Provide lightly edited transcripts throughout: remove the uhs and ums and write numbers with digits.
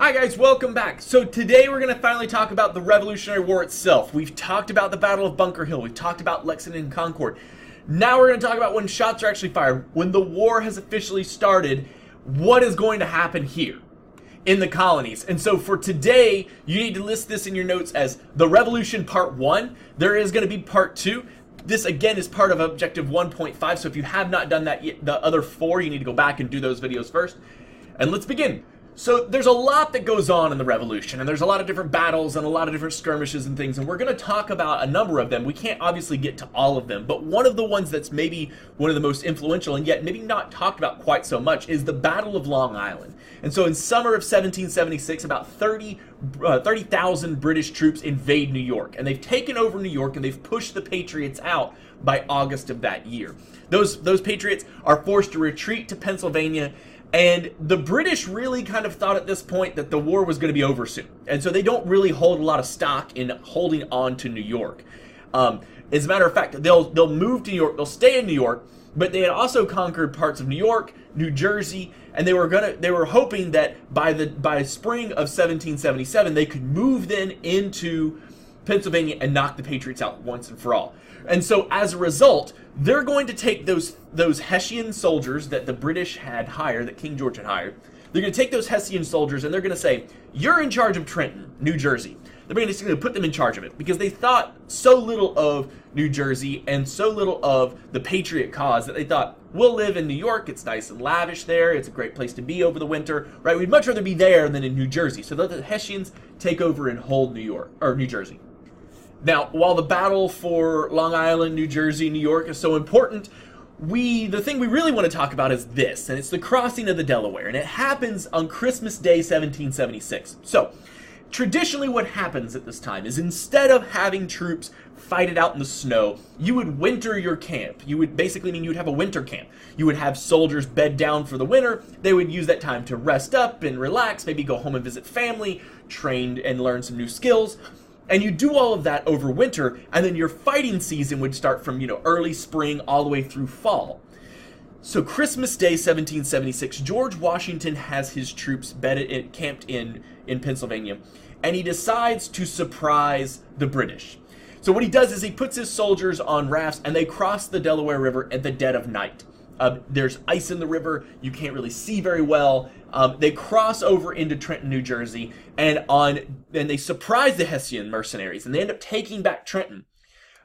Hi guys, welcome back. So today we're going to finally talk about the Revolutionary War itself. We've talked about the Battle of Bunker Hill. We've talked about Lexington and Concord. Now we're going to talk about when shots are actually fired, when the war has officially started, what is going to happen here in the colonies. And so for today, you need to list this in your notes as the Revolution Part 1. There is going to be Part 2. This again is part of Objective 1.5, so if you have not done that yet, the other 4, you need to go back and do those videos first. And let's begin. So there's a lot that goes on in the Revolution, and there's a lot of different battles and a lot of different skirmishes and things, and we're going to talk about a number of them. We can't obviously get to all of them, but one of the ones that's maybe one of the most influential and yet maybe not talked about quite so much is the Battle of Long Island. And so in summer of 1776, about 30,000 British troops invade New York, and they've taken over New York and they've pushed the Patriots out by August of that year. Those Patriots are forced to retreat to Pennsylvania. And the British really kind of thought at this point that the war was going to be over soon. And so they don't really hold a lot of stock in holding on to New York. As a matter of fact, they'll move to New York, they'll stay in New York, but they had also conquered parts of New York, New Jersey, and they were hoping that by spring of 1777 they could move then into Pennsylvania and knock the Patriots out once and for all. And so as a result, they're going to take those Hessian soldiers that the British had hired, that King George had hired. They're going to take those Hessian soldiers and they're going to say, you're in charge of Trenton, New Jersey. They're going to put them in charge of it because they thought so little of New Jersey and so little of the Patriot cause that they thought, we'll live in New York, it's nice and lavish there, it's a great place to be over the winter, right? We'd much rather be there than in New Jersey. So the Hessians take over and hold New York, or New Jersey. Now, while the battle for Long Island, New Jersey, New York is so important, the thing we really want to talk about is this, and it's the crossing of the Delaware, and it happens on Christmas Day, 1776. So, traditionally what happens at this time is instead of having troops fight it out in the snow, you would winter your camp. You would basically mean you would have a winter camp. You would have soldiers bed down for the winter. They would use that time to rest up and relax, maybe go home and visit family, train and learn some new skills. And you do all of that over winter, and then your fighting season would start from, early spring all the way through fall. So Christmas Day, 1776, George Washington has his troops camped in Pennsylvania, and he decides to surprise the British. So what he does is he puts his soldiers on rafts, and they cross the Delaware River at the dead of night. There's ice in the river, you can't really see very well. They cross over into Trenton, New Jersey, and they surprise the Hessian mercenaries, and they end up taking back Trenton.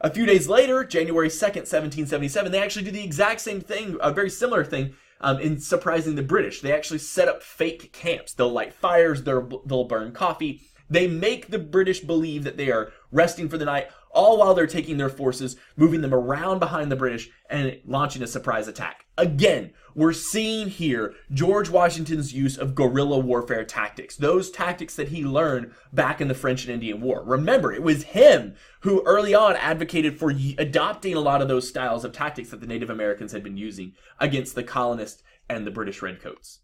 A few days later, January 2nd, 1777, they actually do the exact same thing, a very similar thing, in surprising the British. They actually set up fake camps. They'll light fires, they'll burn coffee. They make the British believe that they are resting for the night, all while they're taking their forces, moving them around behind the British, and launching a surprise attack. Again, we're seeing here George Washington's use of guerrilla warfare tactics, those tactics that he learned back in the French and Indian War. Remember, it was him who early on advocated for adopting a lot of those styles of tactics that the Native Americans had been using against the colonists and the British redcoats.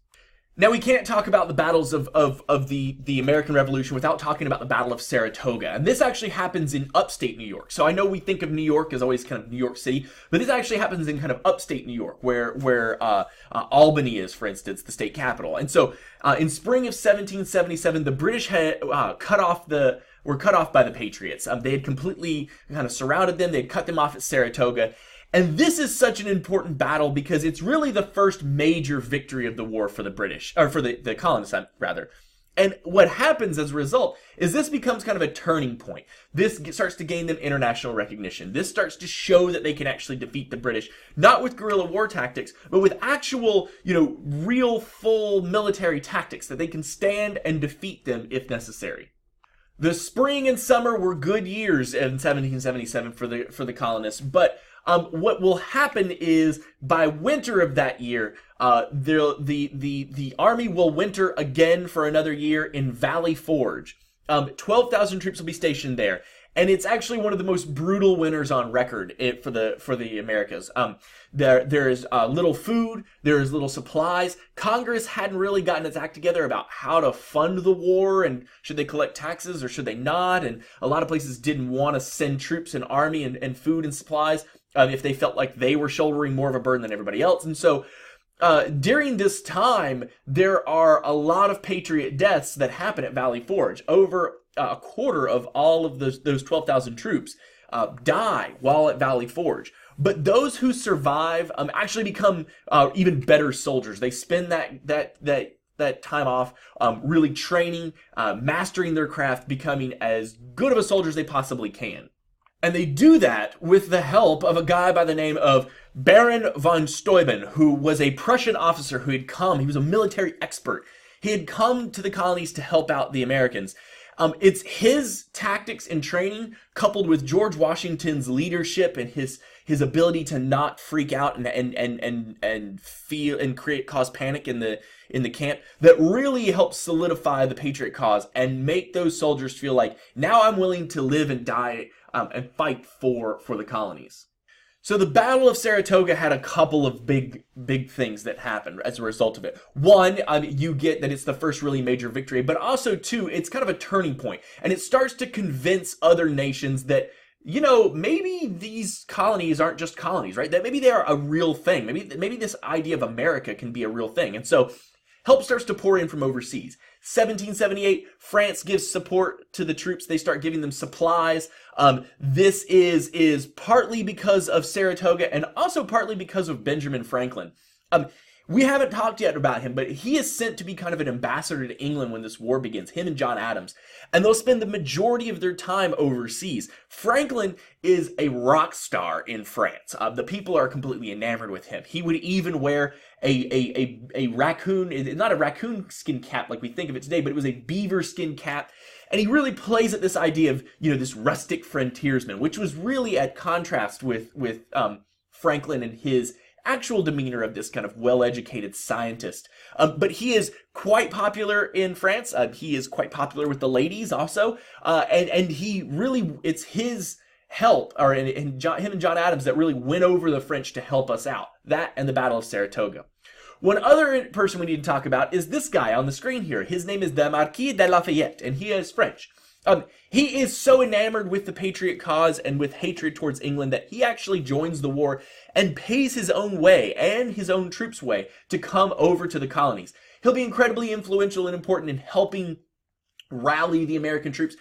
Now, we can't talk about the battles of the American Revolution without talking about the Battle of Saratoga. And this actually happens in upstate New York. So I know we think of New York as always kind of New York City, but this actually happens in kind of upstate New York, where Albany is, for instance, the state capital. And so in spring of 1777, the British had were cut off by the Patriots. They had completely kind of surrounded them. They had cut them off at Saratoga. And this is such an important battle because it's really the first major victory of the war for the British, or for the colonists, rather. And what happens as a result is this becomes kind of a turning point. This starts to gain them international recognition. This starts to show that they can actually defeat the British, not with guerrilla war tactics, but with actual, real full military tactics that they can stand and defeat them if necessary. The spring and summer were good years in 1777 for the colonists, but what will happen is by winter of that year, the army will winter again for another year in Valley Forge. 12,000 troops will be stationed there, and it's actually one of the most brutal winters on record for the Americas. There is little food, there is little supplies. Congress hadn't really gotten its act together about how to fund the war and should they collect taxes or should they not. And a lot of places didn't want to send troops and army and food and supplies if they felt like they were shouldering more of a burden than everybody else. And so during this time, there are a lot of Patriot deaths that happen at Valley Forge. Over a quarter of all of those 12,000 troops die while at Valley Forge. But those who survive actually become even better soldiers. They spend that time off really training, mastering their craft, becoming as good of a soldier as they possibly can. And they do that with the help of a guy by the name of Baron von Steuben, who was a Prussian officer who had come. He was a military expert. He had come to the colonies to help out the Americans. It's his tactics and training coupled with George Washington's leadership and his ability to not freak out and feel and cause panic in the camp that really helped solidify the Patriot cause and make those soldiers feel like, now I'm willing to live and die and fight for the colonies. So the Battle of Saratoga had a couple of big things that happened as a result of it. One, you get that it's the first really major victory, but also two, it's kind of a turning point, and it starts to convince other nations that, you know, maybe these colonies aren't just colonies, right? That maybe they are a real thing. Maybe this idea of America can be a real thing. And so help starts to pour in from overseas. 1778, France gives support to the troops. They start giving them supplies. This is partly because of Saratoga and also partly because of Benjamin Franklin. We haven't talked yet about him, but he is sent to be kind of an ambassador to England when this war begins, him and John Adams. And they'll spend the majority of their time overseas. Franklin is a rock star in France. The people are completely enamored with him. He would even wear a raccoon, not a raccoon skin cap like we think of it today, but it was a beaver skin cap. And he really plays at this idea of, you know, this rustic frontiersman, which was really at contrast with Franklin and his actual demeanor of this kind of well-educated scientist. But he is quite popular in France. He is quite popular with the ladies also. And he really, it's his help, or him and John Adams that really win over the French to help us out. That and the Battle of Saratoga. One other person we need to talk about is this guy on the screen here. His name is the Marquis de Lafayette, and he is French. He is so enamored with the Patriot cause and with hatred towards England that he actually joins the war and pays his own way and his own troops' way to come over to the colonies. He'll be incredibly influential and important in helping rally the American troops.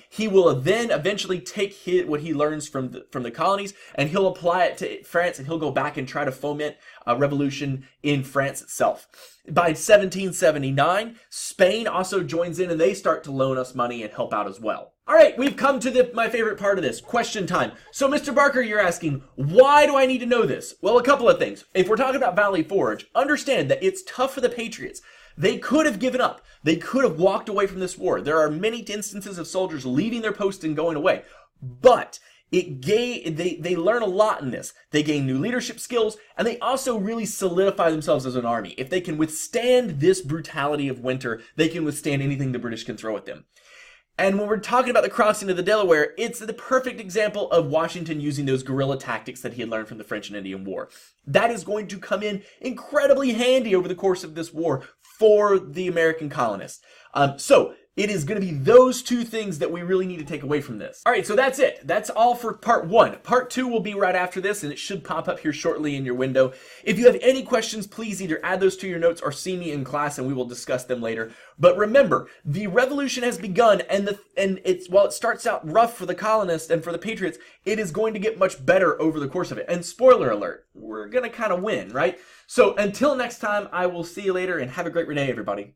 He will then eventually take what he learns from the colonies, and he'll apply it to France, and he'll go back and try to foment a revolution in France itself. By 1779, Spain also joins in, and they start to loan us money and help out as well. All right, we've come to my favorite part of this, question time. So, Mr. Barker, you're asking, why do I need to know this? Well, a couple of things. If we're talking about Valley Forge, understand that it's tough for the Patriots. They could have given up. They could have walked away from this war. There are many instances of soldiers leaving their post and going away. But they learn a lot in this. They gain new leadership skills, and they also really solidify themselves as an army. If they can withstand this brutality of winter, they can withstand anything the British can throw at them. And when we're talking about the crossing of the Delaware, it's the perfect example of Washington using those guerrilla tactics that he had learned from the French and Indian War. That is going to come in incredibly handy over the course of this war for the American colonists. So it is going to be those two things that we really need to take away from this. All right, so that's it. That's all for part one. Part two will be right after this, and it should pop up here shortly in your window. If you have any questions, please either add those to your notes or see me in class, and we will discuss them later. But remember, the revolution has begun, and while it starts out rough for the colonists and for the Patriots, it is going to get much better over the course of it. And spoiler alert, we're going to kind of win, right? So until next time, I will see you later, and have a great day, everybody.